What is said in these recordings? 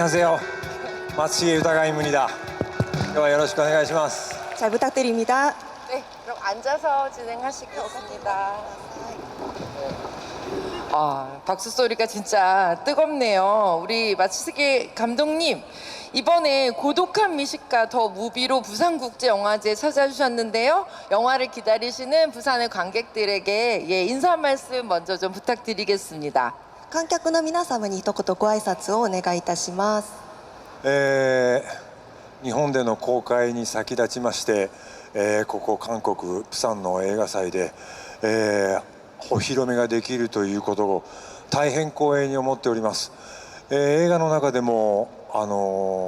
안녕하세요. 마츠시게 유타가입니다. 今日はよろしくお願いします. 잘 부탁드립니다. 네, 그럼 앉아서 진행하시겠습니다. 아, 박수 소리가 진짜 뜨겁네요. 우리 마츠시게 감독님, 이번에 고독한 미식가 더 무비로 부산국제영화제에 찾아주셨는데요. 영화를 기다리시는 부산의 관객들에게 인사 한 말씀 먼저 좀 부탁드리겠습니다. 観客の皆様に一言ご挨拶をお願いいたします。日本での公開に先立ちまして、ここ韓国プサンの映画祭で、お披露目ができるということを大変光栄に思っております。映画の中でも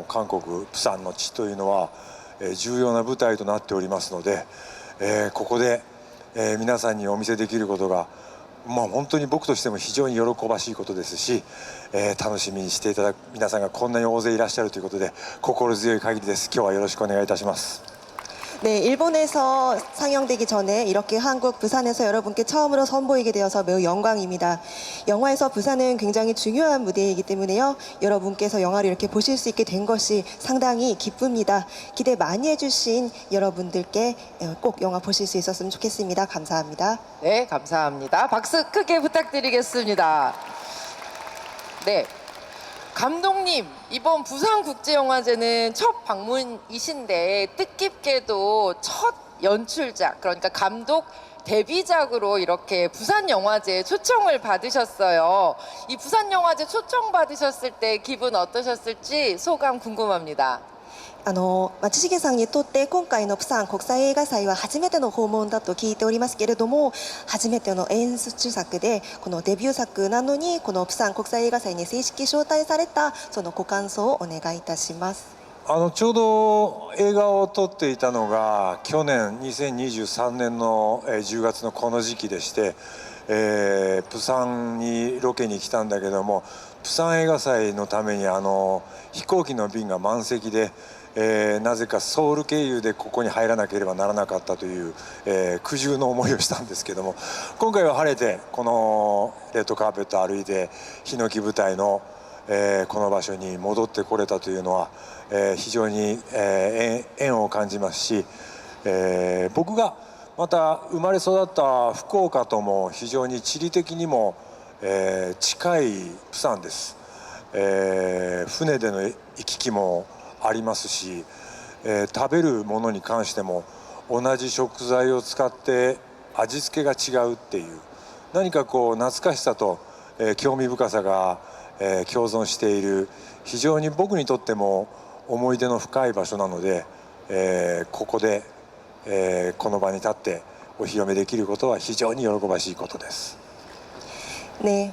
韓国プサンの地というのは、重要な舞台となっておりますので、ここで、皆さんにお見せできることが本当に僕としても非常に喜ばしいことですし、楽しみにしていただく皆さんがこんなに大勢いらっしゃるということで心強い限りです。今日はよろしくお願いいたします。 네, 일본에서 상영되기 전에 이렇게 한국 부산에서 여러분께 처음으로 선보이게 되어서 매우 영광입니다. 영화에서 부산은 굉장히 중요한 무대이기 때문에요. 여러분께서 영화를 이렇게 보실 수 있게 된 것이 상당히 기쁩니다. 기대 많이 해주신 여러분들께 꼭 영화 보실 수 있었으면 좋겠습니다. 감사합니다. 네, 감사합니다. 박수 크게 부탁드리겠습니다. 네. 감독님, 이번 부산국제영화제는 첫 방문이신데 뜻깊게도 첫 연출작, 그러니까 감독 데뷔작으로 이렇게 부산영화제에 초청을 받으셨어요. 이 부산영화제 초청 받으셨을 때 기분 어떠셨을지 소감 궁금합니다. 松重さんにとって今回のプサン国際映画祭は初めての訪問だと聞いておりますけれども、初めての演出作でこのデビュー作なのにこのプサン国際映画祭に正式招待されたそのご感想をお願いいたします。ちょうど映画を撮っていたのが去年2023年の10月のこの時期でして、プサンにロケに来たんだけども、プサン映画祭のために飛行機の便が満席で、なぜかソウル経由でここに入らなければならなかったという、苦渋の思いをしたんですけども、今回は晴れてこのレッドカーペット歩いてヒノキ舞台の、この場所に戻ってこれたというのは、非常に、縁を感じますし、僕がまた生まれ育った福岡とも非常に地理的にも、近いプサンです。船での行き来もありますし、食べるものに関しても同じ食材を使って味付けが違うっていう、何かこう懐かしさと、興味深さが、共存している非常に僕にとっても思い出の深い場所なので、ここで、この場に立ってお披露目できることは非常に喜ばしいことです。 네.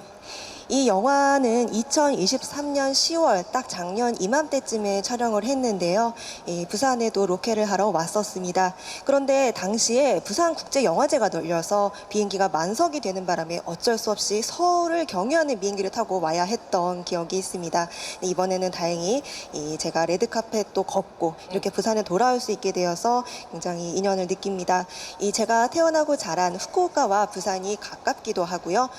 이 영화는 2023년 10월 딱 작년 이맘때쯤에 촬영을 했는데요. 부산에도 로케를 하러 왔었습니다. 그런데 당시에 부산국제영화제가 열려서 비행기가 만석이 되는 바람에 어쩔 수 없이 서울을 경유하는 비행기를 타고 와야 했던 기억이 있습니다. 이번에는 다행히 제가 레드카펫도 걷고 이렇게 부산에 돌아올 수 있게 되어서 굉장히 인연을 느낍니다. 제가 태어나고 자란 후쿠오카와 부산이 가깝기도 하고요.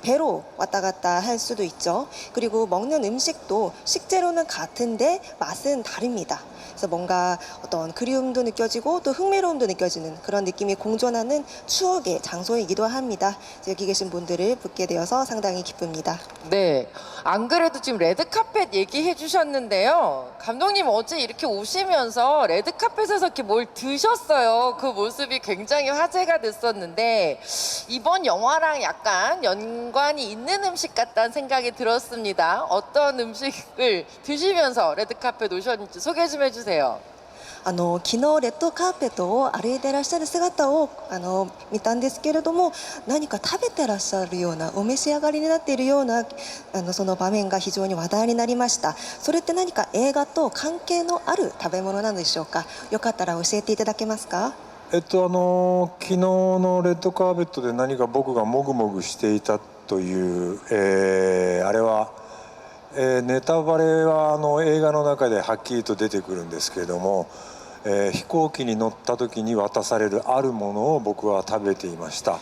배로 왔다 갔다 할 수도 있죠. 그리고 먹는 음식도 식재료는 같은데 맛은 다릅니다. 그래서 뭔가 어떤 그리움도 느껴지고 또 흥미로움도 느껴지는 그런 느낌이 공존하는 추억의 장소이기도 합니다. 여기 계신 분들을 뵙게 되어서 상당히 기쁩니다. 네, 안 그래도 지금 레드카펫 얘기해 주셨는데요. 감독님 어제 이렇게 오시면서 레드카펫에서 이렇게 뭘 드셨어요. 그 모습이 굉장히 화제가 됐었는데 이번 영화랑 약간 연관이 있는 음식 같다는 생각이 들었습니다. 어떤 음식을 드시면서 레드카펫 오셨는지 소개 좀 해주세요. 昨日レッドカーペットを歩いてらっしゃる姿を見たんですけれども、何か食べてらっしゃるようなお召し上がりになっているようなその場面が非常に話題になりました。それって何か映画と関係のある食べ物なのでしょうか。よかったら教えていただけますか。昨日のレッドカーペットで何か僕がもぐもぐしていたという、あれはネタバレは映画の中ではっきりと出てくるんですけれども、飛行機に乗った時に渡されるあるものを僕は食べていました。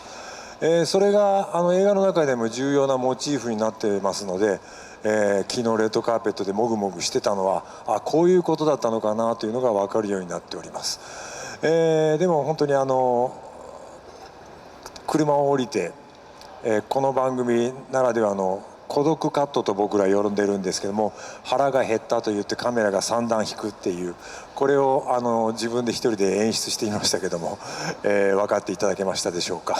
それが映画の中でも重要なモチーフになっていますので、昨日レッドカーペットでもぐもぐしてたのはこういうことだったのかなというのが分かるようになっております。でも本当に車を降りて、この番組ならではの孤独カットと僕ら呼んでるんですけども、腹が減ったと言ってカメラが3段引くっていう、これを自分で一人で演出していましたけども、分かっていただけましたでしょうか。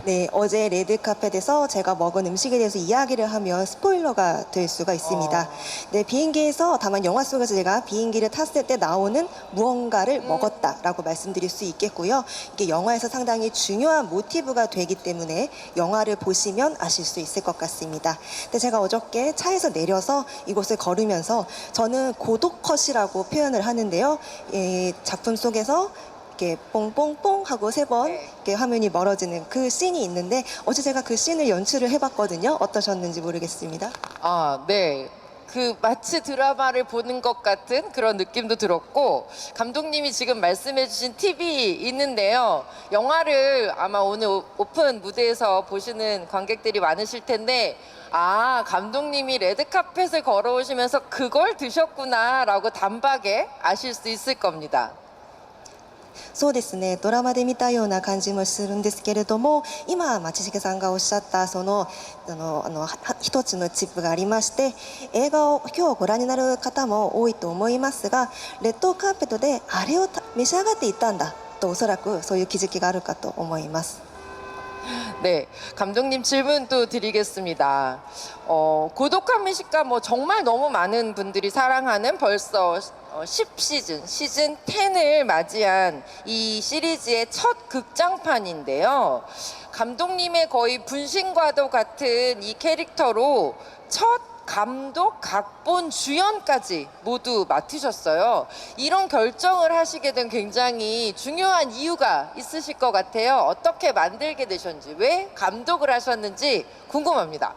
네, 어제 레드카펫에서 제가 먹은 음식에 대해서 이야기를 하면 스포일러가 될 수가 있습니다. 네, 비행기에서 다만 영화 속에서 제가 비행기를 탔을 때 나오는 무언가를 먹었다라고 말씀드릴 수 있겠고요. 이게 영화에서 상당히 중요한 모티브가 되기 때문에 영화를 보시면 아실 수 있을 것 같습니다. 근데 제가 어저께 차에서 내려서 이곳을 걸으면서 저는 고독컷이라고 표현을 하는데요. 작품 속에서 이렇게 뽕뽕뽕 하고 3번 이렇게 화면이 멀어지는 그 씬이 있는데 어제 제가 그 씬을 연출을 해봤거든요. 어떠셨는지 모르겠습니다. 네. 그 마치 드라마를 보는 것 같은 그런 느낌도 들었고, 감독님이 지금 말씀해주신 팁이 있는데요. 영화를 아마 오늘 오픈 무대에서 보시는 관객들이 많으실 텐데, 감독님이 레드카펫을 걸어오시면서 그걸 드셨구나라고 단박에 아실 수 있을 겁니다. そうですね、ドラマで見たような感じもするんですけれども、今町重さんがおっしゃった一つのチップがありまして、映画を今日ご覧になる方も多いと思いますが、レッドカーペットであれを召し上がっていたんだと、おそらくそういう気づきがあるかと思います。 네, 감독님 질문 또 드리겠습니다. 고독한 미식가 정말 너무 많은 분들이 사랑하는 벌써 10시즌, 시즌 10을 맞이한 이 시리즈의 첫 극장판인데요. 감독님의 거의 분신과도 같은 이 캐릭터로 첫 감독, 각본, 주연까지 모두 맡으셨어요. 이런 결정을 하시게 된 굉장히 중요한 이유가 있으실 것 같아요. 어떻게 만들게 되셨는지, 왜 감독을 하셨는지 궁금합니다.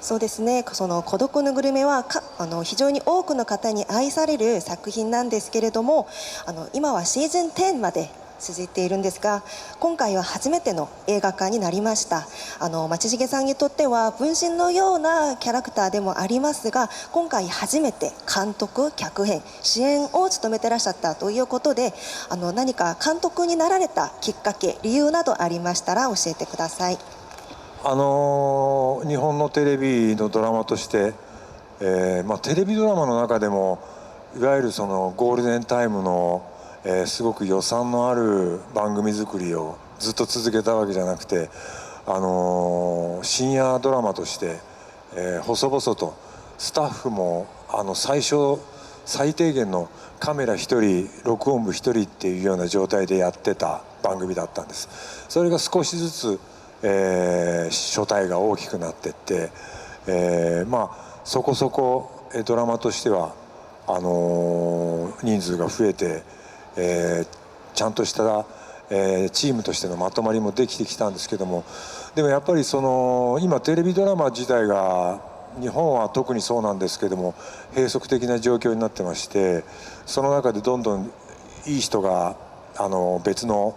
そうですね、その孤独のグルメは非常に多くの方に愛される作品なんですけれども、今はシーズン10まで続いているんですが、今回は初めての映画化になりました。町重さんにとっては分身のようなキャラクターでもありますが、今回初めて監督、脚編、主演を務めてらっしゃったということで、何か監督になられたきっかけ、理由などありましたら教えてください。日本のテレビのドラマとして、テレビドラマの中でもいわゆるそのゴールデンタイムの、すごく予算のある番組作りをずっと続けたわけじゃなくて、深夜ドラマとして、細々とスタッフも最低限のカメラ1人録音部1人っていうような状態でやってた番組だったんです。それが少しずつ書体が大きくなっていって、そこそこドラマとしては人数が増えて、ちゃんとしたチームとしてのまとまりもできてきたんですけども、でもやっぱり今テレビドラマ自体が日本は特にそうなんですけども閉塞的な状況になってまして、その中でどんどんいい人が別の、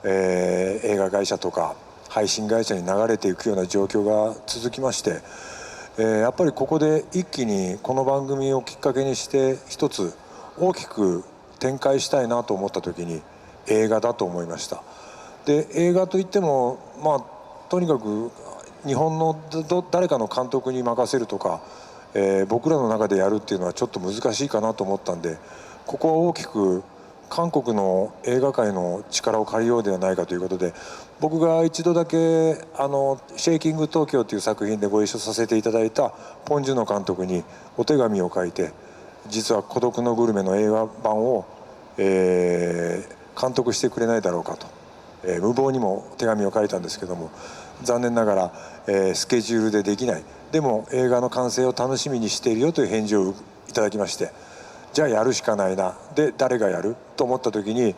映画会社とか配信会社に流れていくような状況が続きまして、やっぱりここで一気にこの番組をきっかけにして一つ大きく展開したいなと思った時に映画だと思いました。で映画といってもとにかく日本の誰かの監督に任せるとか、僕らの中でやるっていうのはちょっと難しいかなと思ったんで、ここは大きく韓国の映画界の力を借りようではないかということで、僕が一度だけ「シェイキング東京」という作品でご一緒させていただいたポン・ジュノ監督にお手紙を書いて、実は「孤独のグルメ」の映画版を、監督してくれないだろうかと、無謀にも手紙を書いたんですけども、残念ながら、スケジュールでできない、でも映画の完成を楽しみにしているよという返事をいただきまして、じゃあやるしかないな、で誰がやると思った時に、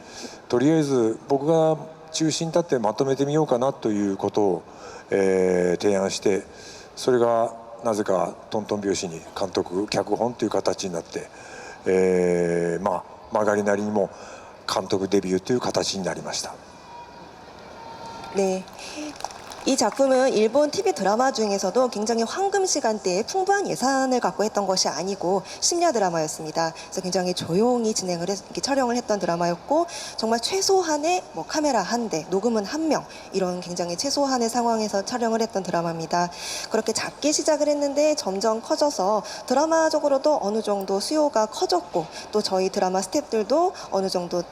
とりあえず僕が中心に立ってまとめてみようかなということを、提案して、それがなぜかトントン拍子に監督脚本という形になって、曲がりなりにも監督デビューという形になりました。네. 이 작품은 일본 TV 드라마 중에서도 굉장히 황금 시간대에 풍부한 예산을 갖고 했던 것이 아니고 심야 드라마였습니다. 그래서 굉장히 조용히 이렇게 촬영을 했던 드라마였고 정말 최소한의 뭐 카메라 한 대, 녹음은 한 명 이런 굉장히 최소한의 상황에서 촬영을 했던 드라마입니다. 그렇게 작게 시작을 했는데 점점 커져서 드라마적으로도 어느 정도 수요가 커졌고 또 저희 드라마 스태프들도 어느 정도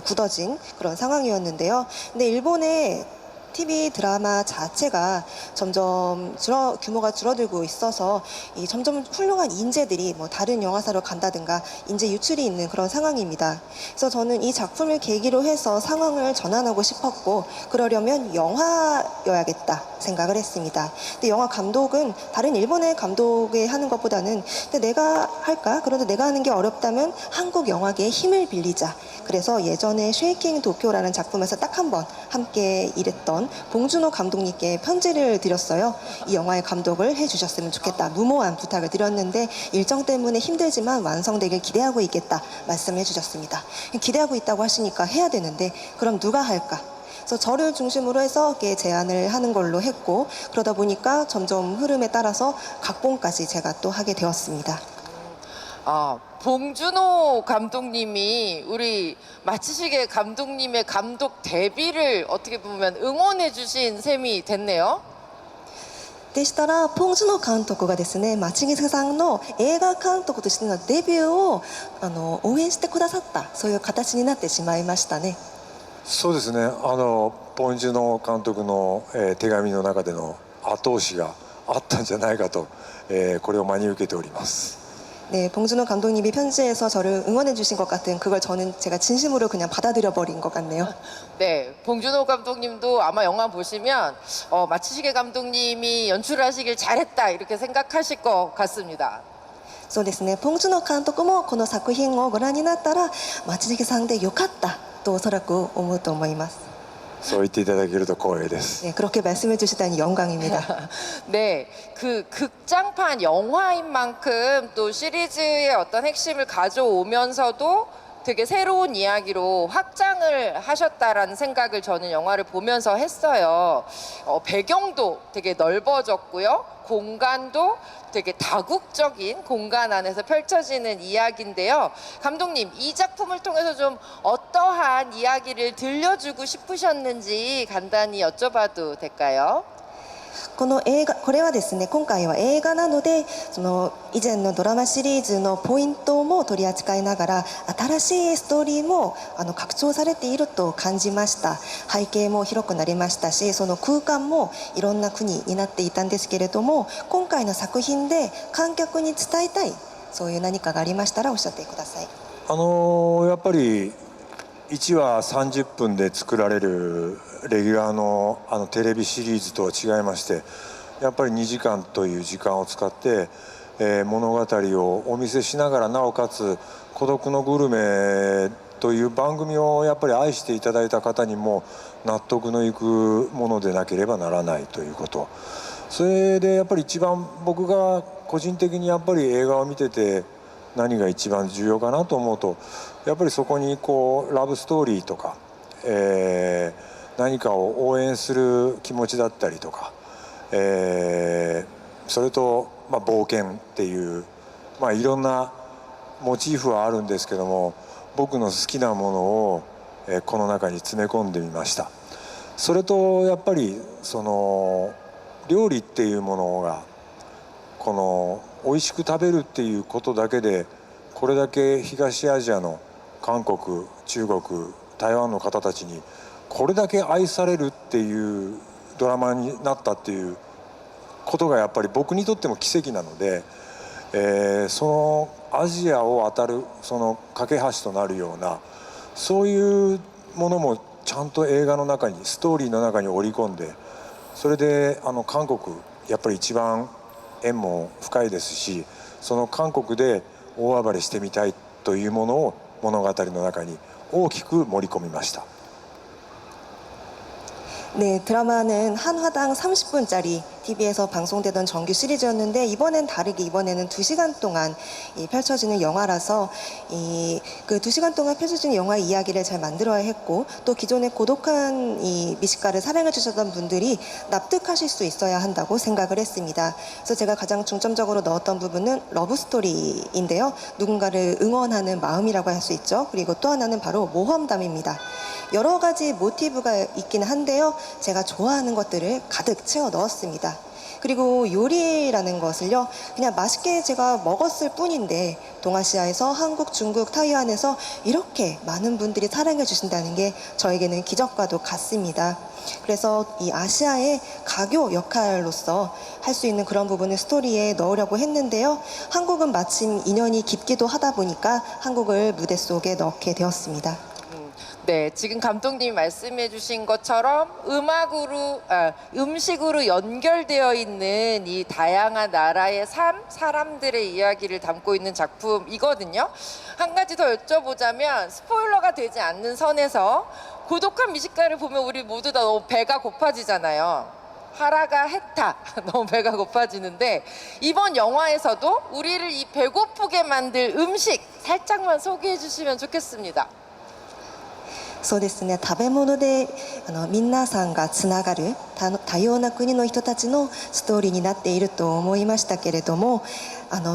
굳어진 그런 상황이었는데요. 근데 일본의 TV 드라마 자체가 점점 규모가 줄어들고 있어서 점점 훌륭한 인재들이 뭐 다른 영화사로 간다든가 인재 유출이 있는 그런 상황입니다. 그래서 저는 이 작품을 계기로 해서 상황을 전환하고 싶었고 그러려면 영화여야겠다 생각을 했습니다. 근데 영화 감독은 다른 일본의 감독이 하는 것보다는 근데 내가 할까? 그런데 내가 하는 게 어렵다면 한국 영화계의 힘을 빌리자. 그래서 예전에 쉐이킹 도쿄라는 작품에서 딱 한 번 함께 일했던 봉준호 감독님께 편지를 드렸어요. 이 영화의 감독을 해주셨으면 좋겠다. 무모한 부탁을 드렸는데 일정 때문에 힘들지만 완성되길 기대하고 있겠다 말씀해 주셨습니다. 기대하고 있다고 하시니까 해야 되는데 그럼 누가 할까? 그래서 저를 중심으로 해서 이렇게 제안을 하는 걸로 했고 그러다 보니까 점점 흐름에 따라서 각본까지 제가 또 하게 되었습니다. 봉준호 감독님이 우리 마치시게 감독님의 감독 데뷔를 어떻게 보면 응원해 주신 셈이 됐네요. でしたら、ポン・ジュノ監督がですね、町木さんの映画監督としてのデビューを応援してくださった、そういう形になってしまいましたね。そうですね、ポン・ジュノ監督の、手紙の中での後押しがあったんじゃないかと、これを真に受けております。 네, 봉준호 감독님이 편지에서 저를 응원해 주신 것 같은 그걸 제가 진심으로 그냥 받아들여 버린 것 같네요. 네, 봉준호 감독님도 아마 영화 보시면 마치시게 감독님이 연출하시길 잘했다 이렇게 생각하실 것 같습니다. そうですね、ポン・ジュノ監督もこの作品をご覧になったら町重さんでよかったとおそらく思うと思います。 そう言っていただけると光栄です。 네, 그렇게 말씀해 주시다니 영광입니다. 네, 그 극장판 영화인 만큼 또 시리즈의 어떤 핵심을 가져오면서도 되게 새로운 이야기로 확장을 하셨다라는 생각을 저는 영화를 보면서 했어요. 배경도 되게 넓어졌고요. 공간도 되게 다국적인 공간 안에서 펼쳐지는 이야기인데요. 감독님, 이 작품을 통해서 좀 어떠한 이야기를 들려주고 싶으셨는지 간단히 여쭤봐도 될까요? この映画、これはですね、今回は映画なのでその以前のドラマシリーズのポイントも取り扱いながら新しいストーリーも拡張されていると感じました。背景も広くなりましたし、その空間もいろんな国になっていたんですけれども、今回の作品で観客に伝えたいそういう何かがありましたらおっしゃってください。やっぱり1話30分で作られるレギュラーのテレビシリーズとは違いまして、やっぱり2時間という時間を使って、物語をお見せしながらなおかつ「孤独のグルメ」という番組をやっぱり愛していただいた方にも納得のいくものでなければならないということ、それでやっぱり一番僕が個人的にやっぱり映画を見てて何が一番重要かなと思うと、やっぱりそこにこうラブストーリーとか、何かを応援する気持ちだったりとか、それと、冒険っていう、いろんなモチーフはあるんですけども、僕の好きなものを、この中に詰め込んでみました。それとやっぱりその料理っていうものがこの美味しく食べるっていうことだけでこれだけ東アジアの韓国、中国、台湾の方たちにこれだけ愛されるっていうドラマになったっていうことがやっぱり僕にとっても奇跡なので、そのアジアを渡るその架け橋となるようなそういうものもちゃんと映画の中にストーリーの中に織り込んで、それで韓国やっぱり一番縁も深いですし、その韓国で大暴れしてみたいというものを物語の中に大きく盛り込みました。 네, 드라마는 한 화당 30분짜리 TV에서 방송되던 정규 시리즈였는데 이번엔 다르게 이번에는 2시간 동안 펼쳐지는 영화라서 그 2시간 동안 펼쳐지는 영화 이야기를 잘 만들어야 했고 또 기존의 고독한 이 미식가를 사랑해 주셨던 분들이 납득하실 수 있어야 한다고 생각을 했습니다. 그래서 제가 가장 중점적으로 넣었던 부분은 러브 스토리인데요. 누군가를 응원하는 마음이라고 할 수 있죠. 그리고 또 하나는 바로 모험담입니다. 여러 가지 모티브가 있긴 한데요. 제가 좋아하는 것들을 가득 채워 넣었습니다. 그리고 요리라는 것을요, 그냥 맛있게 제가 먹었을 뿐인데 동아시아에서 한국, 중국, 타이완에서 이렇게 많은 분들이 사랑해 주신다는 게 저에게는 기적과도 같습니다. 그래서 이 아시아의 가교 역할로서 할 수 있는 그런 부분을 스토리에 넣으려고 했는데요. 한국은 마침 인연이 깊기도 하다 보니까 한국을 무대 속에 넣게 되었습니다. 네, 지금 감독님이 말씀해 주신 것처럼 음식으로 연결되어 있는 이 다양한 나라의 삶, 사람들의 이야기를 담고 있는 작품이거든요. 한 가지 더 여쭤보자면 스포일러가 되지 않는 선에서 고독한 미식가를 보면 우리 모두 다 너무 배가 고파지잖아요. 하라가 했다. 너무 배가 고파지는데 이번 영화에서도 우리를 이 배고프게 만들 음식 살짝만 소개해 주시면 좋겠습니다. そうですね、食べ物で皆さんがつながる多様な国の人たちのストーリーになっていると思いましたけれども、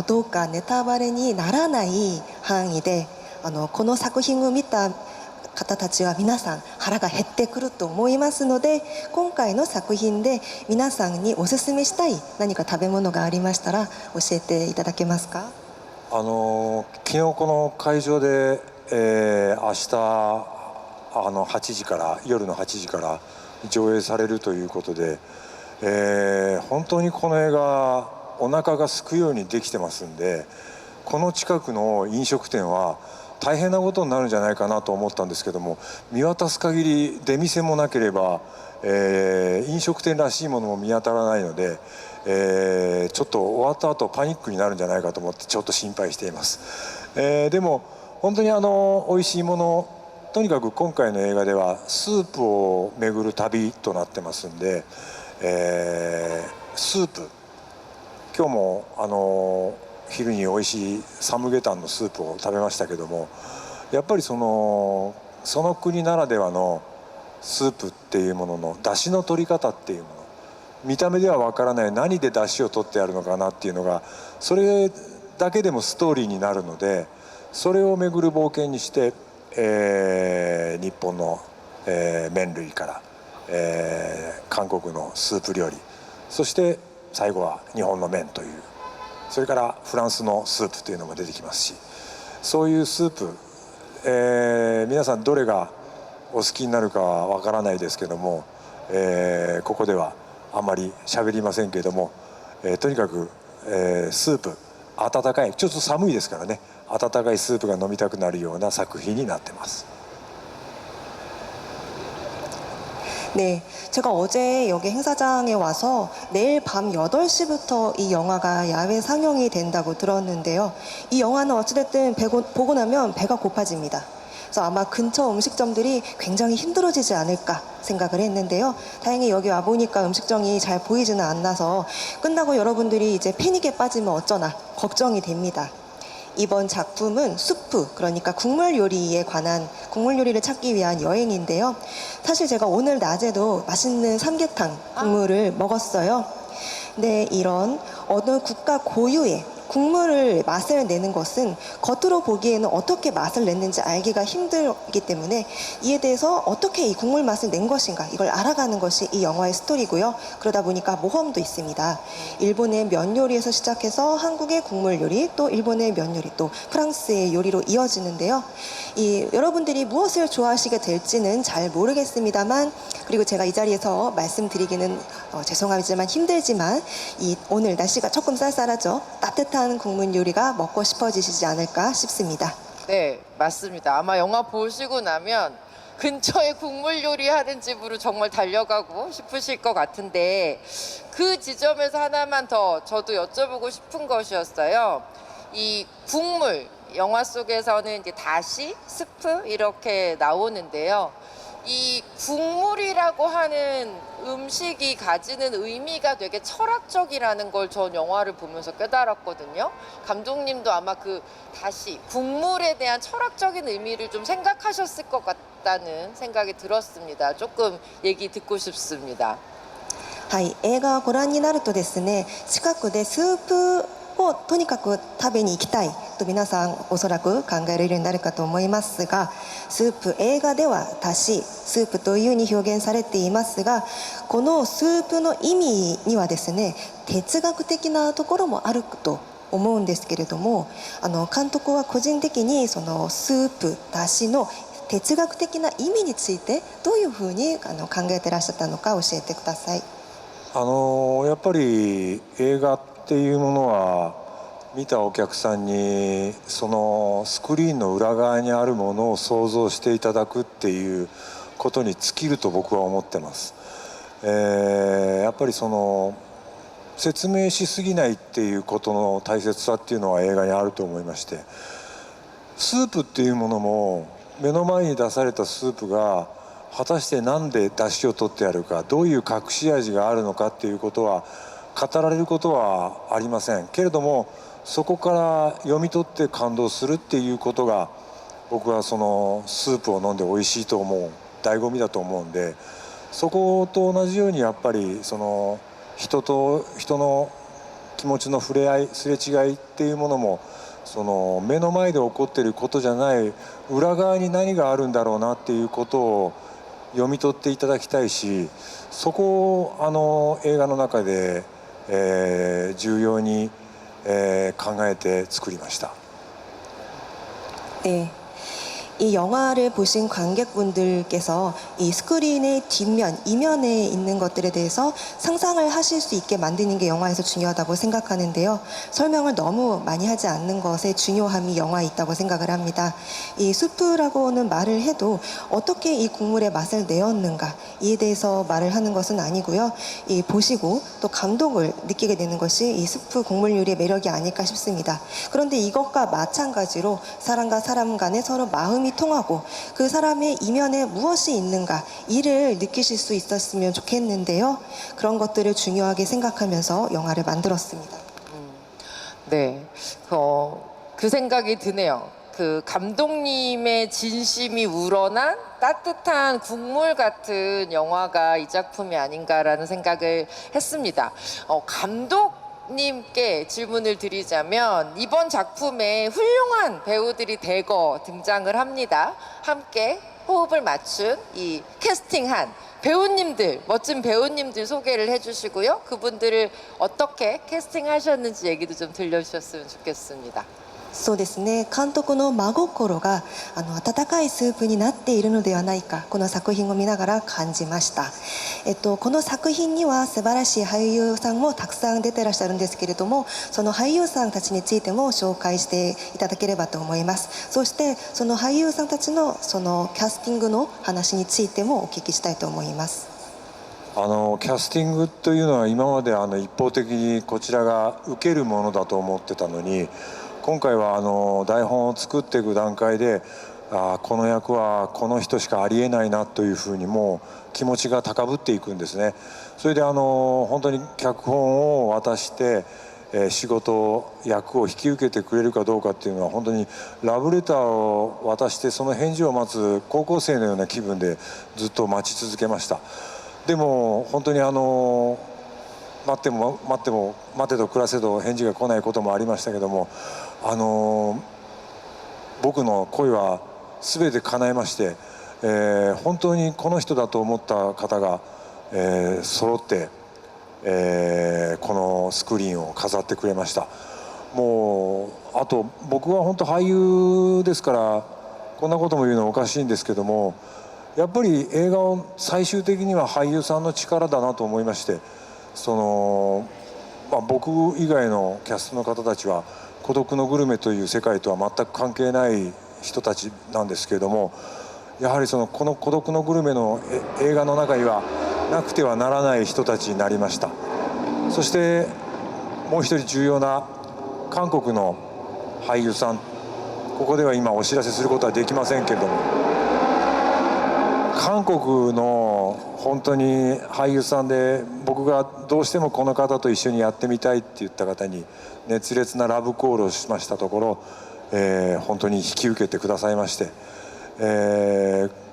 どうかネタバレにならない範囲でこの作品を見た方たちは皆さん腹が減ってくると思いますので、今回の作品で皆さんにおすすめしたい何か食べ物がありましたら教えていただけますか？昨日この会場で、明日8時から夜の8時から上映されるということで、本当にこの映画お腹がすくようにできてますんで、この近くの飲食店は大変なことになるんじゃないかなと思ったんですけども、見渡す限り出店もなければ、飲食店らしいものも見当たらないので、ちょっと終わった後パニックになるんじゃないかと思ってちょっと心配しています。でも本当に美味しいもの、とにかく今回の映画ではスープを巡る旅となってますんで、スープ、今日も昼に美味しいサムゲタンのスープを食べましたけども、やっぱりその国ならではのスープっていうものの出汁の取り方っていうもの、見た目ではわからない何で出汁を取ってあるのかなっていうのが、それだけでもストーリーになるので、それを巡る冒険にして、日本の、麺類から、韓国のスープ料理、そして最後は日本の麺という、それからフランスのスープというのも出てきますし、そういうスープ、皆さんどれがお好きになるかはわからないですけども、ここではあまり喋りませんけれども、とにかく、スープ温かい、ちょっと寒いですからね、温かいスープが飲みたくなるような作品になってます。 네, 제가 어제 여기 행사장에 와서 내일 밤 8시부터 이 영화가 야외 상영이 된다고 들었는데요. 이 영화는 어찌됐든 보고 나면 배가 고파집니다. 그래서 아마 근처 음식점들이 굉장히 힘들어지지 않을까 생각을 했는데요. 다행히 여기 와보니까 음식점이 잘 보이지는 않아서 끝나고 여러분들이 이제 패닉에 빠지면 어쩌나 걱정이 됩니다. 이번 작품은 수프, 그러니까 국물 요리에 관한 국물 요리를 찾기 위한 여행인데요. 사실 제가 오늘 낮에도 맛있는 삼계탕 국물을 먹었어요. 근데 이런 어느 국가 고유의 국물을 맛을 내는 것은 겉으로 보기에는 어떻게 맛을 냈는지 알기가 힘들기 때문에 이에 대해서 어떻게 이 국물 맛을 낸 것인가 이걸 알아가는 것이 이 영화의 스토리고요. 그러다 보니까 모험도 있습니다. 일본의 면 요리에서 시작해서 한국의 국물 요리, 또 일본의 면 요리, 또 프랑스의 요리로 이어지는데요. 여러분들이 무엇을 좋아하시게 될지는 잘 모르겠습니다만, 그리고 제가 이 자리에서 말씀드리기는 죄송하지만 힘들지만 오늘 날씨가 조금 쌀쌀하죠. 따뜻한 국물 요리가 먹고 싶어지시지 않을까 싶습니다. 네, 맞습니다. 아마 영화 보시고 나면 근처에 국물 요리하는 집으로 정말 달려가고 싶으실 것 같은데, 그 지점에서 하나만 더 저도 여쭤보고 싶은 것이었어요. 이 국물, 영화 속에서는 이제 다시, 스프 이렇게 나오는데요. 이 국물이라고 하는 음식이 가지는 의미가 되게 철학적이라는 걸 전 영화를 보면서 깨달았거든요. 감독님도 아마 그 다시 국물에 대한 철학적인 의미를 좀 생각하셨을 것 같다는 생각이 들었습니다. 조금 얘기 듣고 싶습니다. はい、映画をご覧になるとですね、近くでスープをとにかく食べに行きたいと皆さんおそらく考えられるようになるかと思いますが、スープ、映画ではだし、スープというふうに表現されていますが、このスープの意味にはですね、哲学的なところもあると思うんですけれども、監督は個人的にそのスープ、だしの哲学的な意味についてどういうふうに考えてらっしゃったのか教えてください。やっぱり映画っていうものは見たお客さんにそのスクリーンの裏側にあるものを想像していただくっていうことに尽きると僕は思ってます。やっぱりその説明しすぎないっていうことの大切さっていうのは映画にあると思いまして、スープっていうものも目の前に出されたスープが果たして何で出汁を取ってあるか、どういう隠し味があるのかっていうことは語られることはありませんけれども、そこから読み取って感動するっていうことが僕はそのスープを飲んで美味しいと思う醍醐味だと思うんで、そこと同じようにやっぱりその人と人の気持ちの触れ合い、すれ違いっていうものもその目の前で起こっていることじゃない裏側に何があるんだろうなっていうことを読み取っていただきたいし、そこを映画の中で、重要に、考えて作りました。 네. 이 영화를 보신 관객분들께서 이 스크린의 뒷면, 이면에 있는 것들에 대해서 상상을 하실 수 있게 만드는 게 영화에서 중요하다고 생각하는데요. 설명을 너무 많이 하지 않는 것의 중요함이 영화에 있다고 생각을 합니다. 이 수프라고는 말을 해도 어떻게 이 국물의 맛을 내었는가 이에 대해서 말을 하는 것은 아니고요. 이 보시고 또 감동을 느끼게 되는 것이 이 수프 국물 요리의 매력이 아닐까 싶습니다. 그런데 이것과 마찬가지로 사람과 사람 간에 서로 마음이 통하고 그 사람의 이면에 무엇이 있는가 이를 느끼실 수 있었으면 좋겠는데요. 그런 것들을 중요하게 생각하면서 영화를 만들었습니다. 네, 그 생각이 드네요. 그 감독님의 진심이 우러난 따뜻한 국물 같은 영화가 이 작품이 아닌가라는 생각을 했습니다. 감독님께 질문을 드리자면 이번 작품에 훌륭한 배우들이 대거 등장을 합니다. 함께 호흡을 맞춘 이 캐스팅한 배우님들, 멋진 배우님들 소개를 해주시고요. 그분들을 어떻게 캐스팅하셨는지 얘기도 좀 들려주셨으면 좋겠습니다. そうですね、監督の真心が温かいスープになっているのではないか、この作品を見ながら感じました。この作品には素晴らしい俳優さんもたくさん出てらっしゃるんですけれども、その俳優さんたちについても紹介していただければと思います。そしてその俳優さんたちのそのキャスティングの話についてもお聞きしたいと思います。キャスティングというのは今まで一方的にこちらが受けるものだと思ってたのに、今回は台本を作っていく段階でこの役はこの人しかありえないなというふうにもう気持ちが高ぶっていくんですね。それで本当に脚本を渡して仕事役を引き受けてくれるかどうかっていうのは本当にラブレターを渡してその返事を待つ高校生のような気分でずっと待ち続けました。でも本当に待っても待っても待てど暮らせど返事が来ないこともありましたけども、僕の恋は全て叶えまして、本当にこの人だと思った方が、揃って、このスクリーンを飾ってくれました。もうあと僕は本当俳優ですからこんなことも言うのはおかしいんですけども、やっぱり映画を最終的には俳優さんの力だなと思いまして、僕以外のキャストの方たちは孤独のグルメという世界とは全く関係ない人たちなんですけれども、やはりこの孤独のグルメの映画の中にはなくてはならない人たちになりました。そしてもう一人重要な韓国の俳優さん、ここでは今お知らせすることはできませんけれども、韓国の本当に俳優さんで、僕がどうしてもこの方と一緒にやってみたいって言った方に熱烈なラブコールをしましたところ、本当に引き受けてくださいまして、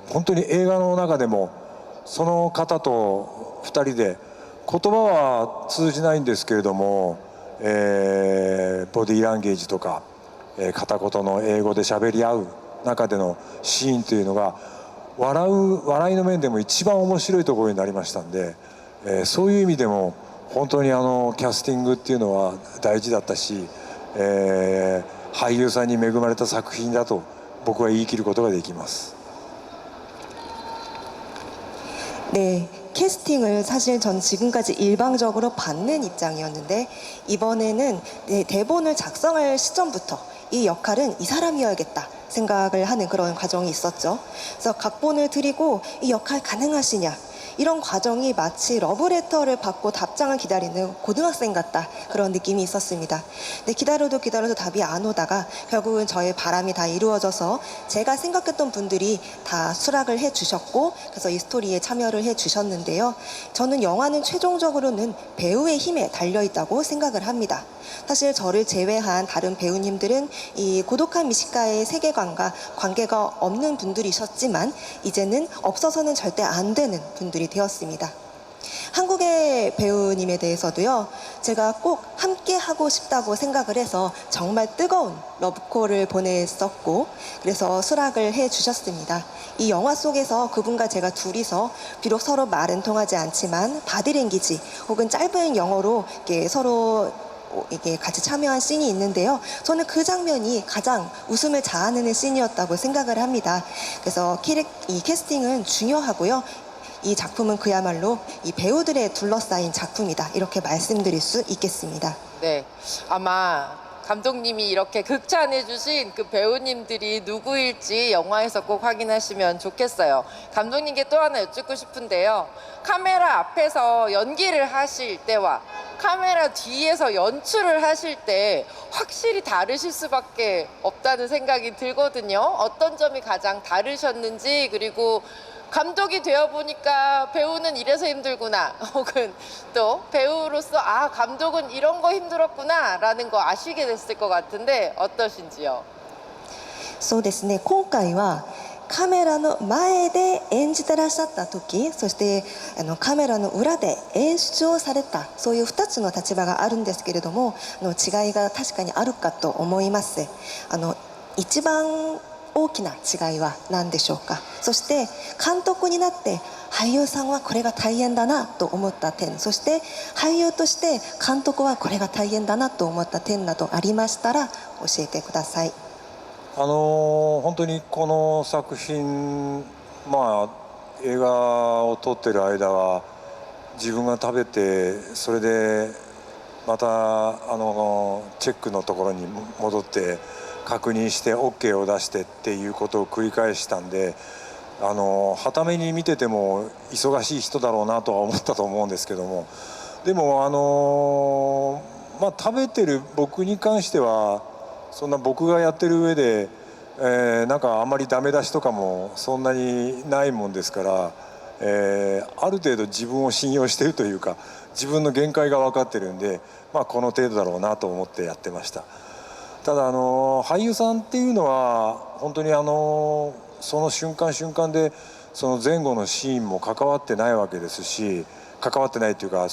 本当に映画の中でもその方と2人で、言葉は通じないんですけれども、ボディーランゲージとか、片言の英語で喋り合う中でのシーンというのが、笑いの面でも一番面白いところになりましたんで、そういう意味でも本当にキャスティングっていうのは大事だったし、俳優さんに恵まれた作品だと僕は言い切ることができます。 네, 캐스팅을 사실 전 지금까지 일방적으로 받는 입장이었는데, 이번에는 대본을 작성할 시점부터 이 역할은 이 사람이어야겠다 생각을 하는 그런 과정이 있었죠. 그래서 각본을 드리고 이 역할 가능하시냐, 이런 과정이 마치 러브레터를 받고 답장을 기다리는 고등학생 같다, 그런 느낌이 있었습니다. 근데 기다려도 답이 안 오다가 결국은 저의 바람이 다 이루어져서 제가 생각했던 분들이 다 수락을 해주셨고, 그래서 이 스토리에 참여를 해주셨는데요. 저는 영화는 최종적으로는 배우의 힘에 달려있다고 생각을 합니다. 사실 저를 제외한 다른 배우님들은 이 고독한 미식가의 세계관과 관계가 없는 분들이셨지만, 이제는 없어서는 절대 안 되는 분들이 되었습니다. 한국의 배우님에 대해서도요, 제가 꼭 함께 하고 싶다고 생각을 해서 정말 뜨거운 러브콜을 보냈었고, 그래서 수락을 해주셨습니다. 이 영화 속에서 그분과 제가 둘이서 비록 서로 말은 통하지 않지만 바디랭귀지 혹은 짧은 영어로 이렇게 서로 이게 같이 참여한 씬이 있는데요. 저는 그 장면이 가장 웃음을 자아내는 씬이었다고 생각을 합니다. 그래서 이 캐스팅은 중요하고요. 이 작품은 그야말로 이 배우들에 둘러싸인 작품이다, 이렇게 말씀드릴 수 있겠습니다. 네, 아마 감독님이 이렇게 극찬해주신 그 배우님들이 누구일지 영화에서 꼭 확인하시면 좋겠어요. 감독님께 또 하나 여쭙고 싶은데요. 카메라 앞에서 연기를 하실 때와 카메라 뒤에서 연출을 하실 때 확실히 다르실 수밖에 없다는 생각이 들거든요. 어떤 점이 가장 다르셨는지, 그리고 감독이 되어보니까 배우는 이래서 힘들구나, 혹은 또 배우로서 아, 감독은 이런 거 힘들었구나 라는 거 아시게 됐을 것 같은데 어떠신지요? そうですね、今回はカメラの前で演じてらっしゃった時、そしてカメラの裏で演出をされた、そういう2つの立場があるんですけれども、違いが確かにあるかと思います。一番大きな違いは何でしょうか。そして監督になって俳優さんはこれが大変だなと思った点、そして俳優として監督はこれが大変だなと思った点などありましたら教えてください。本当にこの作品、映画を撮ってる間は自分が食べて、それでまたチェックのところに戻って確認して OK を出してっていうことを繰り返したんで、はために見てても忙しい人だろうなとは思ったと思うんですけども、でも食べてる僕に関してはそんな僕がやってる上で、なんかあんまりダメ出しとかもそんなにないもんですから、ある程度自分を信用しているというか、自分の限界が分かってるんで、この程度だろうなと思ってやってました。ただ俳優さんっていうのは本当にその瞬間瞬間でその前後のシーンも関わってないわけですし、関わってないというか、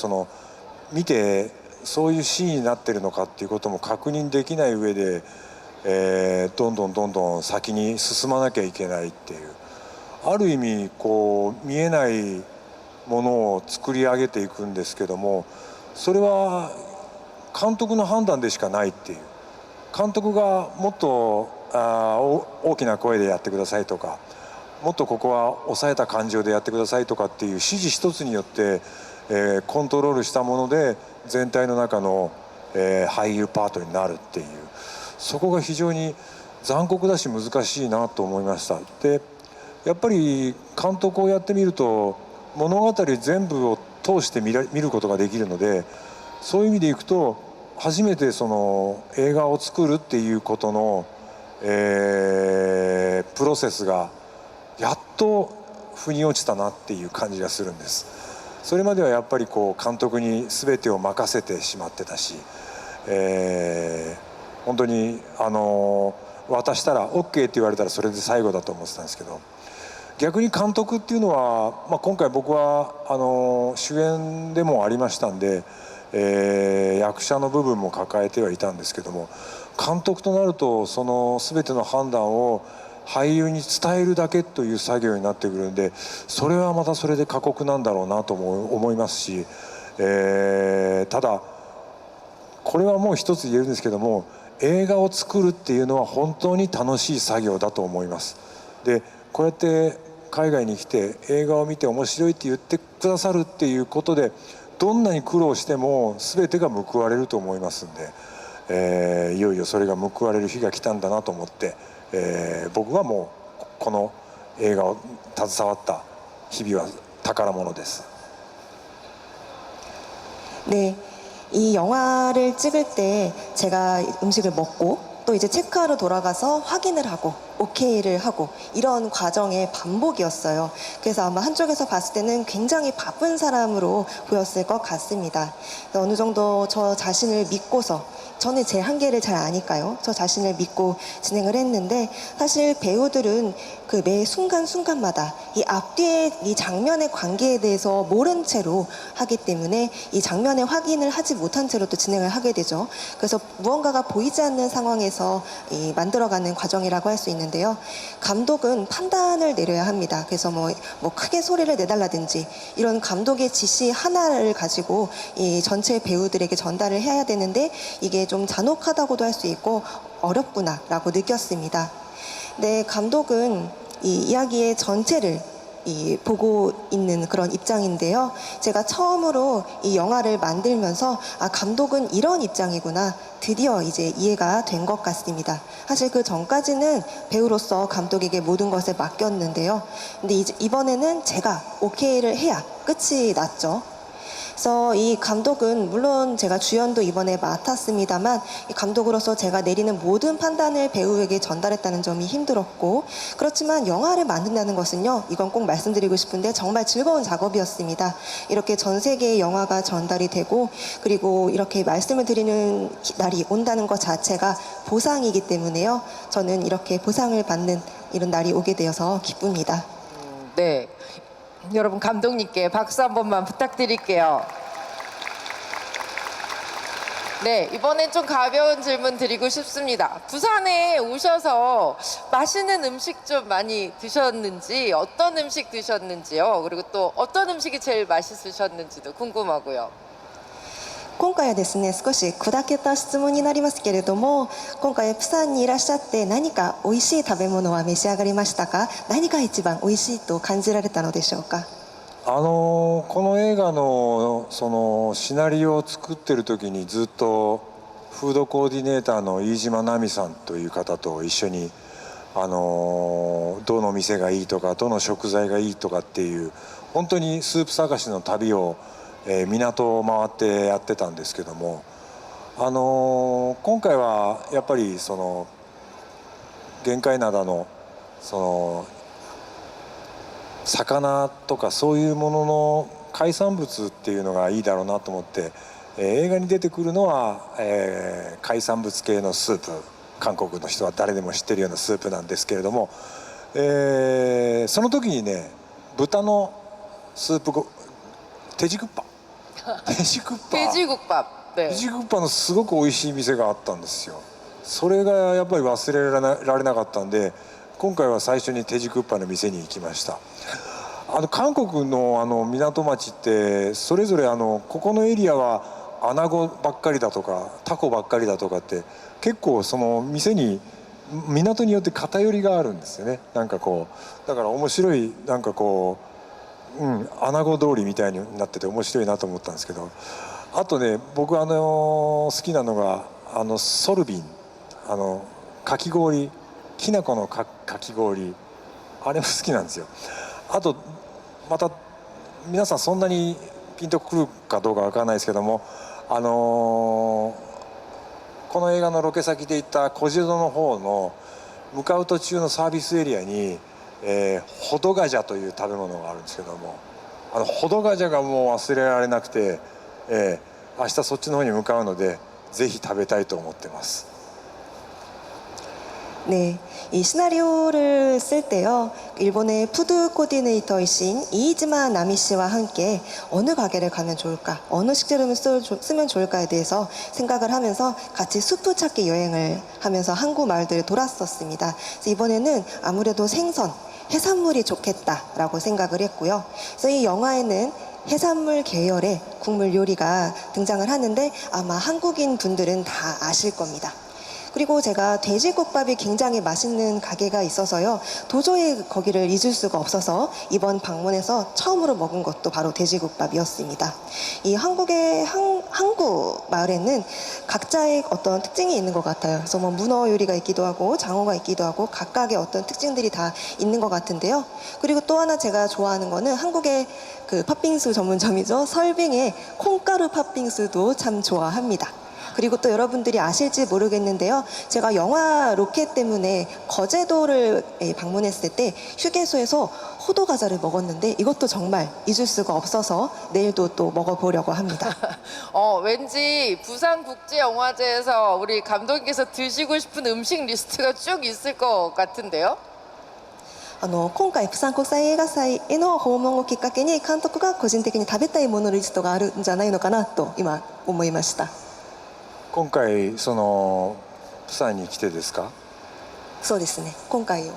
見てそういうシーンになってるのかっていうことも確認できない上で、どんどん先に進まなきゃいけないっていう、ある意味こう見えないものを作り上げていくんですけども、それは監督の判断でしかないっていう、監督がもっと大きな声でやってくださいとか、もっとここは抑えた感情でやってくださいとかっていう指示一つによって、コントロールしたもので全体の中の、俳優パートになるっていう、そこが非常に残酷だし難しいなと思いました。でやっぱり監督をやってみると物語全部を通して見ることができるので、そういう意味でいくと初めてその映画を作るっていうことの、プロセスがやっと腑に落ちたなっていう感じがするんです。それまではやっぱりこう監督に全てを任せてしまってたし、本当に渡したら OK って言われたらそれで最後だと思ってたんですけど、逆に監督っていうのは、今回僕は主演でもありましたんで、役者の部分も抱えてはいたんですけども、監督となるとその全ての判断を俳優に伝えるだけという作業になってくるんで、それはまたそれで過酷なんだろうなとも思いますし、ただこれはもう一つ言えるんですけども、映画を作るっていうのは本当に楽しい作業だと思います。でこうやって海外に来て映画を見て面白いって言ってくださるっていうことで、どんなに苦労しても全てが報われると思いますんで、いよいよそれが報われる日が来たんだなと思って、僕はもうこの映画を携わった日々は宝物です。 네, 이 영화를 찍을 때 제가 음식을 먹고 또 이제 체크하러 돌아가서 확인을 하고 오케이를 하고 이런 과정의 반복이었어요. 그래서 아마 한쪽에서 봤을 때는 굉장히 바쁜 사람으로 보였을 것 같습니다. 어느 정도 저 자신을 믿고서, 저는 제 한계를 잘 아니까요. 저 자신을 믿고 진행을 했는데, 사실 배우들은 그 매 순간순간마다 이 앞뒤의 이 장면의 관계에 대해서 모른 채로 하기 때문에 이 장면의 확인을 하지 못한 채로 또 진행을 하게 되죠. 그래서 무언가가 보이지 않는 상황에서 만들어가는 과정이라고 할 수 있는데요. 감독은 판단을 내려야 합니다. 그래서 뭐 크게 소리를 내달라든지 이런 감독의 지시 하나를 가지고 이 전체 배우들에게 전달을 해야 되는데, 이게 좀 잔혹하다고도 할 수 있고 어렵구나라고 느꼈습니다. 네, 감독은 이 이야기의 전체를 보고 있는 그런 입장인데요. 제가 처음으로 이 영화를 만들면서 감독은 이런 입장이구나, 드디어 이제 이해가 된 것 같습니다. 사실 그 전까지는 배우로서 감독에게 모든 것을 맡겼는데요. 근데 이번에는 제가 오케이를 해야 끝이 났죠. 그래서 이 감독은, 물론 제가 주연도 이번에 맡았습니다만, 이 감독으로서 제가 내리는 모든 판단을 배우에게 전달했다는 점이 힘들었고, 그렇지만 영화를 만든다는 것은요, 이건 꼭 말씀드리고 싶은데 정말 즐거운 작업이었습니다. 이렇게 전 세계의 영화가 전달이 되고, 그리고 이렇게 말씀을 드리는 날이 온다는 것 자체가 보상이기 때문에요, 저는 이렇게 보상을 받는 이런 날이 오게 되어서 기쁩니다. 네. 여러분, 감독님께 박수 한 번만 부탁드릴게요. 네, 이번엔 좀 가벼운 질문 드리고 싶습니다. 부산에 오셔서 맛있는 음식 좀 많이 드셨는지, 어떤 음식 드셨는지요? 그리고 또 어떤 음식이 제일 맛있으셨는지도 궁금하고요. 今回はですね、少し砕けた質問になりますけれども、今回プサンにいらっしゃって何か美味しい食べ物は召し上がりましたか？何が一番美味しいと感じられたのでしょうか？この映画のそのシナリオを作ってる時にずっとフードコーディネーターの飯島奈美さんという方と一緒にどの店がいいとかどの食材がいいとかっていう本当にスープ探しの旅を港を回ってやってたんですけども、今回はやっぱりその玄界灘のその魚とかそういうものの海産物っていうのがいいだろうなと思って、映画に出てくるのは、海産物系のスープ、韓国の人は誰でも知ってるようなスープなんですけれども、その時にね、豚のスープ돼지국밥 돼지국밥. 네. 돼지국밥のすごく美味しい店があったんですよ。それがやっぱり忘れられなかったんで、今回は最初に돼지국밥の店に行きました。韓国の港町ってそれぞれここのエリアはアナゴばっかりだとかタコばっかりだとかって結構その店に港によって偏りがあるんですよね。なんかこうだから面白い、なんかこうアナゴ通りみたいになってて面白いなと思ったんですけど、あとね、僕好きなのがソルビン、かき氷、きな粉のかき氷、あれも好きなんですよ。あとまた皆さんそんなにピンとくるかどうかわからないですけども、この映画のロケ先で行った小路戸の方の向かう途中のサービスエリアにホドガジャという食べ物があるんですけども、ホドガジャがもう忘れられなくて、明日そっちの方に向かうのでぜひ食べたいと思ってます。 네, 이 시나리오를 쓸 때요, 일본의 푸드 코디네이터이신 이이즈마 나미 씨와 함께 어느 가게를 가면 좋을까, 어느 식재료를 쓰면 좋을까에 대해서 생각을 하면서 같이 수프 찾기 여행을 하면서 한국 마을들을 돌았었습니다. 그래서 이번에는 아무래도 생선, 해산물이 좋겠다라고 생각을 했고요. 그래서 이 영화에는 해산물 계열의 국물 요리가 등장을 하는데 아마 한국인 분들은 다 아실 겁니다. 그리고 제가 돼지국밥이 굉장히 맛있는 가게가 있어서요, 도저히 거기를 잊을 수가 없어서 이번 방문에서 처음으로 먹은 것도 바로 돼지국밥이었습니다. 이 한국 마을에는 각자의 어떤 특징이 있는 것 같아요. 그래서 뭐 문어 요리가 있기도 하고 장어가 있기도 하고 각각의 어떤 특징들이 다 있는 것 같은데요. 그리고 또 하나 제가 좋아하는 거는 한국의 그 팥빙수 전문점이죠. 설빙의 콩가루 팥빙수도 참 좋아합니다. 그리고 또 여러분들이 아실지 모르겠는데요, 제가 영화 로켓 때문에 거제도를 방문했을 때 휴게소에서 호두과자를 먹었는데 이것도 정말 잊을 수가 없어서 내일도 또 먹어보려고 합니다. 왠지 부산국제영화제에서 우리 감독님께서 드시고 싶은 음식 리스트가 쭉 있을 것 같은데요. 今回釜山国際映画祭への訪問をきっかけに監督が個人的に食べたいものリストがあるんじゃないのかなと今思いました。今回そのプサンに来てですか？そうですね、今回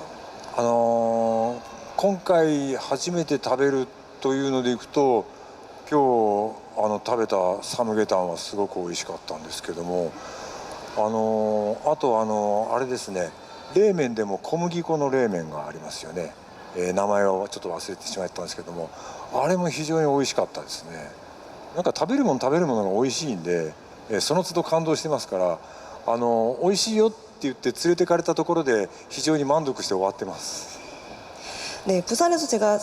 を今回初めて食べるというのでいくと、今日食べたサムゲタンはすごく美味しかったんですけども、あとあれですね、冷麺でも小麦粉の冷麺がありますよね、名前をちょっと忘れてしまったんですけども、あれも非常に美味しかったですね。なんか食べるものが美味しいんで、その都度感動してますから、美味しいよって言って連れてかれたところで非常に満足して終わってます。 네, 부산에서 제가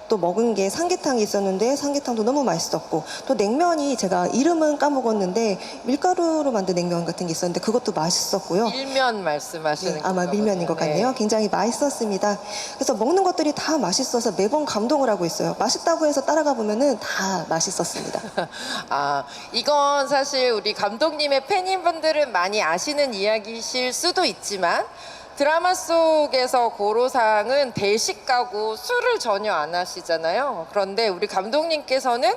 또 먹은 게 삼계탕이 있었는데 삼계탕도 너무 맛있었고, 또 냉면이 제가 이름은 까먹었는데 밀가루로 만든 냉면 같은 게 있었는데 그것도 맛있었고요. 밀면 말씀하시는 네, 아마 밀면인 것 거죠? 같네요. 네. 굉장히 맛있었습니다. 그래서 먹는 것들이 다 맛있어서 매번 감동을 하고 있어요. 맛있다고 해서 따라가 보면은 다 맛있었습니다. 이건 사실 우리 감독님의 팬분들은 많이 아시는 이야기실 수도 있지만, 드라마 속에서 고로상은 대식가고 술을 전혀 안 하시잖아요. 그런데 우리 감독님께서는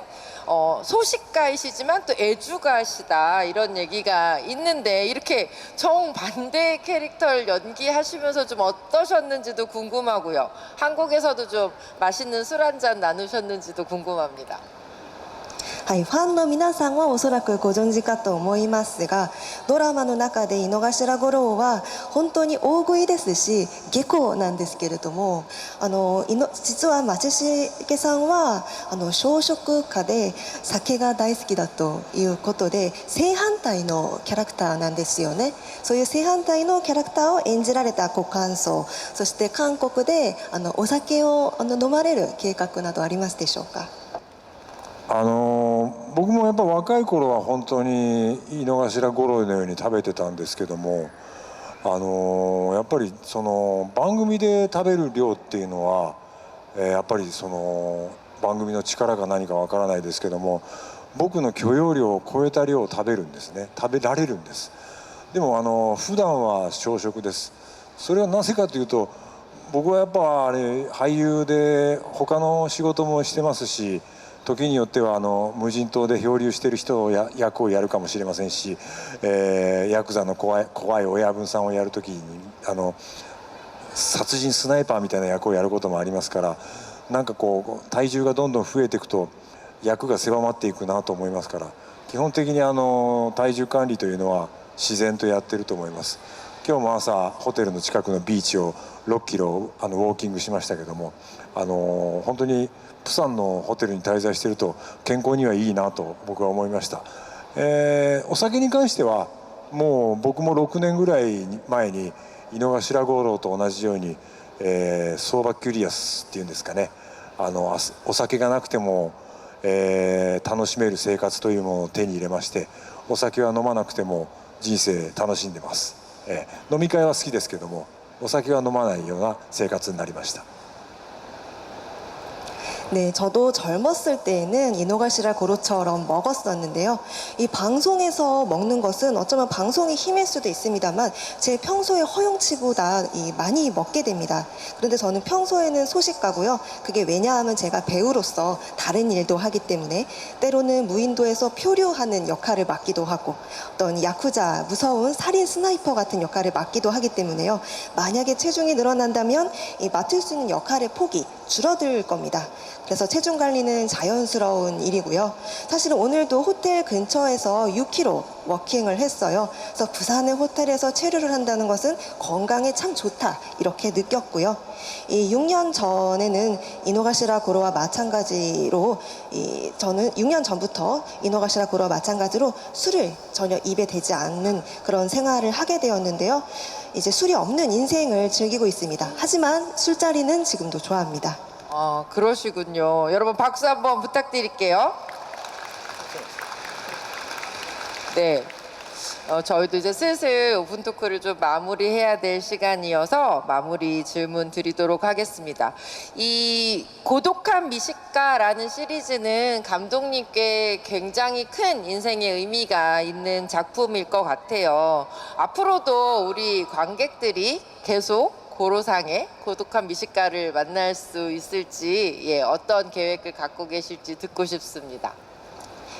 소식가이시지만 또 애주가시다, 이런 얘기가 있는데, 이렇게 정반대의 캐릭터를 연기하시면서 좀 어떠셨는지도 궁금하고요. 한국에서도 좀 맛있는 술 한잔 나누셨는지도 궁금합니다. はい、ファンの皆さんはおそらくご存知かと思いますが、ドラマの中で井之頭五郎は本当に大食いですし下戸なんですけれども、実は松重さんは小食家で酒が大好きだということで正反対のキャラクターなんですよね。そういう正反対のキャラクターを演じられたご感想、そして韓国でお酒を飲まれる計画などありますでしょうか？僕もやっぱ若い頃は本当に井の頭五郎のように食べてたんですけども、やっぱりその番組で食べる量っていうのは、やっぱりその番組の力が何かわからないですけども、僕の許容量を超えた量を食べるんですね。食べられるんです。でも普段は小食です。それはなぜかというと、僕はやっぱあれ俳優で他の仕事もしてますし、時によっては無人島で漂流している人を役をやるかもしれませんし、ヤクザの怖い親分さんをやる時に殺人スナイパーみたいな役をやることもありますから、なんかこう体重がどんどん増えていくと役が狭まっていくなと思いますから、基本的に体重管理というのは自然とやってると思います。今日も朝ホテルの近くのビーチを6キロウォーキングしましたけども、本当にプサンのホテルに滞在していると健康にはいいなと僕は思いました。お酒に関してはもう僕も6年ぐらい前に井の頭五郎と同じように、ソーバキュリアスっていうんですかね、お酒がなくても、楽しめる生活というものを手に入れまして、お酒は飲まなくても人生楽しんでます。飲み会は好きですけどもお酒は飲まないような生活になりました。 네, 저도 젊었을 때에는 이노가시라 고로처럼 먹었었는데요. 이 방송에서 먹는 것은 어쩌면 방송의 힘일 수도 있습니다만 제 평소의 허용치보다 많이 먹게 됩니다. 그런데 저는 평소에는 소식가고요. 그게 왜냐하면 제가 배우로서 다른 일도 하기 때문에 때로는 무인도에서 표류하는 역할을 맡기도 하고 어떤 야쿠자, 무서운 살인 스나이퍼 같은 역할을 맡기도 하기 때문에요. 만약에 체중이 늘어난다면 이 맡을 수 있는 역할의 폭이 줄어들 겁니다. 그래서 체중 관리는 자연스러운 일이고요. 사실은 오늘도 호텔 근처에서 6km 워킹을 했어요. 그래서 부산의 호텔에서 체류를 한다는 것은 건강에 참 좋다 이렇게 느꼈고요. 이 6년 전에는 이노가시라 고로와 마찬가지로 저는 6년 전부터 이노가시라 고로와 마찬가지로 술을 전혀 입에 대지 않는 그런 생활을 하게 되었는데요. 이제 술이 없는 인생을 즐기고 있습니다. 하지만 술자리는 지금도 좋아합니다. 그러시군요. 여러분 박수 한번 부탁드릴게요. 네. 저희도 이제 슬슬 오픈 토크를 좀 마무리해야 될 시간이어서 마무리 질문 드리도록 하겠습니다. 이 고독한 미식가라는 시리즈는 감독님께 굉장히 큰 인생의 의미가 있는 작품일 것 같아요. 앞으로도 우리 관객들이 계속 고로상의 고독한 미식가를 만날 수 있을지 어떤 계획을 갖고 계실지 듣고 싶습니다.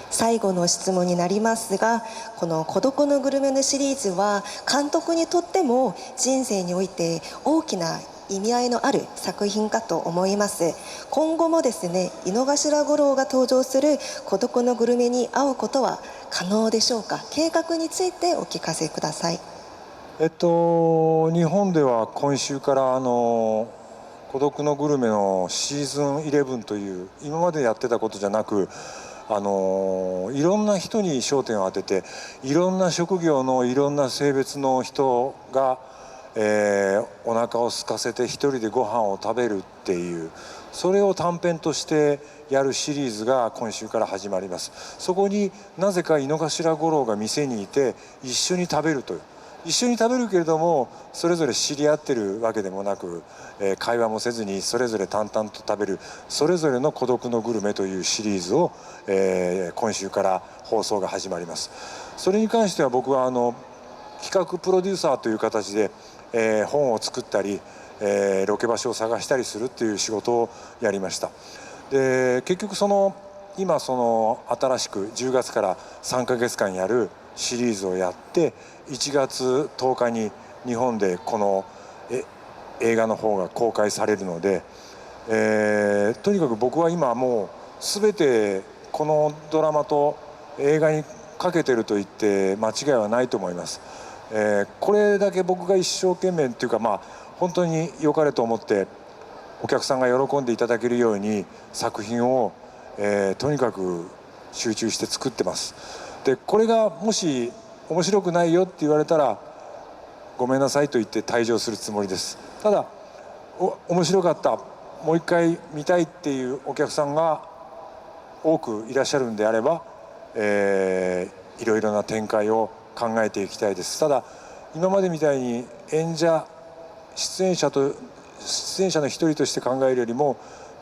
最後の質問になりますが、この孤独のグルメのシリーズは監督にとっても人生において大きな意味合いのある作品かと思います。今後もですね、井の頭五郎が登場する孤独のグルメに会うことは可能でしょうか。計画についてお聞かせください。日本では今週から孤独のグルメのシーズン11という今までやってたことじゃなくいろんな人に焦点を当てていろんな職業のいろんな性別の人が、お腹を空かせて一人でご飯を食べるっていうそれを短編としてやるシリーズが今週から始まります。そこになぜか井の頭五郎が店にいて一緒に食べるという一緒に食べるけれどもそれぞれ知り合ってるわけでもなく、会話もせずにそれぞれ淡々と食べるそれぞれの孤独のグルメというシリーズを、今週から放送が始まります。それに関しては僕は企画プロデューサーという形で、本を作ったり、ロケ場所を探したりするっていう仕事をやりました。で結局今新しく10月から3ヶ月間やるシリーズをやって1月10日に日本でこの映画の方が公開されるので、とにかく僕は今もう全てこのドラマと映画にかけてると言って間違いはないと思います。これだけ僕が一生懸命っていうか本当に良かれと思ってお客さんが喜んでいただけるように作品を、とにかく集中して作ってます。でこれがもし面白くないよって言われたらごめんなさいと言って退場するつもりです。ただ面白かったもう一回見たいっていうお客さんが多くいらっしゃるんであれば、いろいろな展開を考えていきたいです。ただ今までみたいに出演者の一人として考えるよりも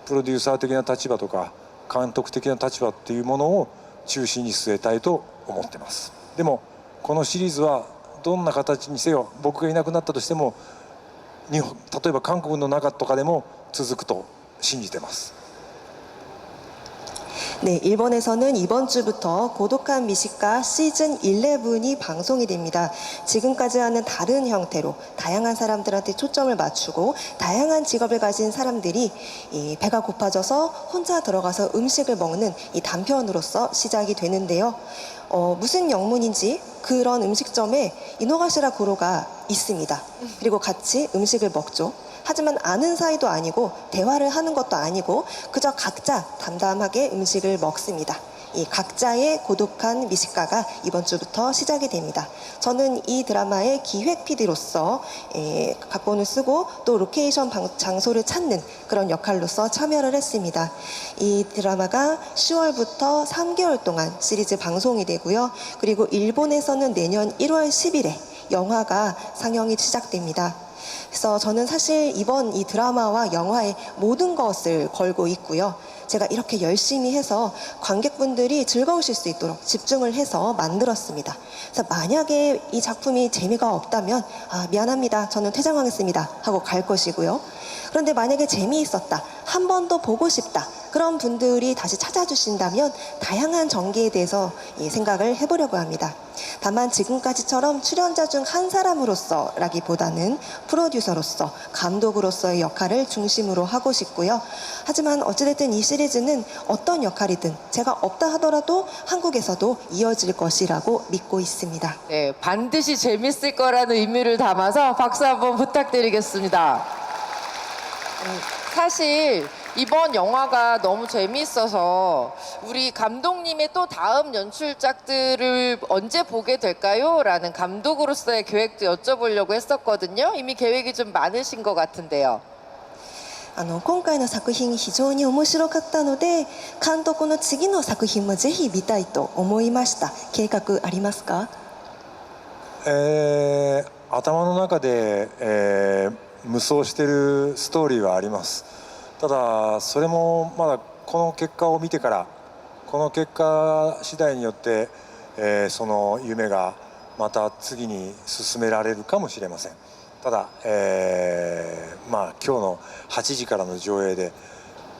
プロデューサー的な立場とか監督的な立場っていうものを中心に据えたいと思ってます。でもこのシリーズはどんな形にせよ僕がいなくなったとしても例えば韓国の中とかでも続くと信じてます。 네, 일본에서는 이번 주부터 고독한 미식가 시즌 11이 방송이 됩니다. 지금까지와는 다른 형태로 다양한 사람들한테 초점을 맞추고 다양한 직업을 가진 사람들이 배가 고파져서 혼자 들어가서 음식을 먹는 이 단편으로서 시작이 되는데요. 무슨 영문인지 그런 음식점에 이노가시라 고로가 있습니다. 그리고 같이 음식을 먹죠. 하지만 아는 사이도 아니고 대화를 하는 것도 아니고 그저 각자 담담하게 음식을 먹습니다. 이 각자의 고독한 미식가가 이번 주부터 시작이 됩니다. 저는 이 드라마의 기획 PD로서 각본을 쓰고 또 로케이션 장소를 찾는 그런 역할로서 참여를 했습니다. 이 드라마가 10월부터 3개월 동안 시리즈 방송이 되고요. 그리고 일본에서는 내년 1월 10일에 영화가 상영이 시작됩니다. 그래서 저는 사실 이번 이 드라마와 영화에 모든 것을 걸고 있고요. 제가 이렇게 열심히 해서 관객분들이 즐거우실 수 있도록 집중을 해서 만들었습니다. 그래서 만약에 이 작품이 재미가 없다면 미안합니다. 저는 퇴장하겠습니다. 하고 갈 것이고요. 그런데 만약에 재미있었다. 한 번 더 보고 싶다. 그런 분들이 다시 찾아주신다면 다양한 전개에 대해서 생각을 해보려고 합니다. 다만 지금까지처럼 출연자 중 한 사람으로서라기보다는 프로듀서로서, 감독으로서의 역할을 중심으로 하고 싶고요. 하지만 어찌됐든 이 시리즈는 어떤 역할이든 제가 없다 하더라도 한국에서도 이어질 것이라고 믿고 있습니다. 네, 반드시 재밌을 거라는 의미를 담아서 박수 한번 부탁드리겠습니다. 사실 이번 영화가 너무 재미있어서 우리 감독님의 또 다음 연출작들을 언제 보게 될까요? 라는 감독으로서의 계획도 여쭤보려고 했었거든요. 이미 계획이 좀 많으신 것 같은데요. 今回の作品非常に面白かったので、監督の次の作品もぜひ見たいと思いました。計画ありますか？頭の中で、無双しているストーリーはあります。ただそれもまだこの結果を見てから、この結果次第によって、その夢がまた次に進められるかもしれません。ただ、今日の8時からの上映で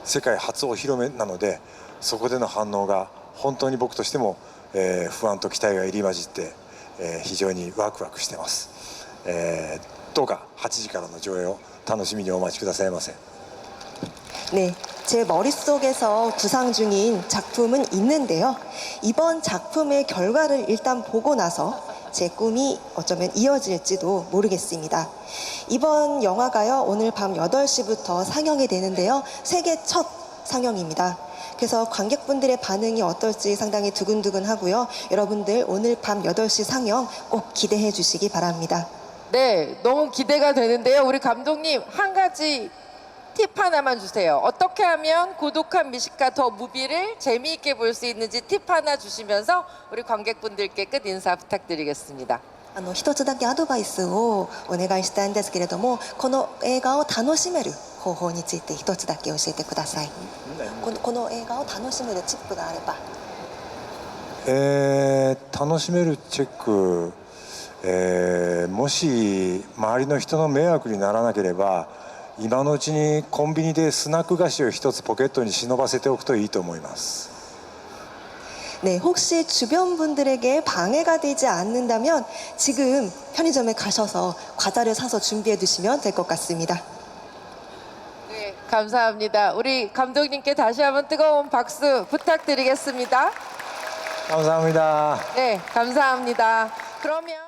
世界初お披露目なので、そこでの反応が本当に僕としても、不安と期待が入り混じって、非常にワクワクしてます。どうか8時からの上映を楽しみにお待ちくださいませ。 네, 제 머릿속에서 구상 중인 작품은 있는데요. 이번 작품의 결과를 일단 보고 나서 제 꿈이 어쩌면 이어질지도 모르겠습니다. 이번 영화가요, 오늘 밤 8시부터 상영이 되는데요. 세계 첫 상영입니다. 그래서 관객분들의 반응이 어떨지 상당히 두근두근 하고요. 여러분들 오늘 밤 8시 상영 꼭 기대해 주시기 바랍니다. 네, 너무 기대가 되는데요. 우리 감독님 한 가지 팁 하나만 주세요. 어떻게 하면 고독한 미식가 더 무비를 재미있게 볼 수 있는지 팁 하나 주시면서 우리 관객분들께 끝 인사 부탁드리겠습니다. 一つだけアドバイスをお願いしたいんですけれども、この映画を楽しめる方法について一つだけ教えてください。この映画を楽しめるチップがあれば。楽しめるチェック、もし周りの人の迷惑にならなければ、今のうちにコンビニでスナック菓子を一つポケットに忍ばせておくといいと思います。 네, 혹시 주변 분들에게 방해가 되지 않는다면 지금 편의점에 가셔서 과자를 사서 준비해 두시면 될 것 같습니다. 네, 감사합니다. 우리 감독님께 다시 한번 뜨거운 박수 부탁드리겠습니다. 감사합니다. 네, 감사합니다. 그러면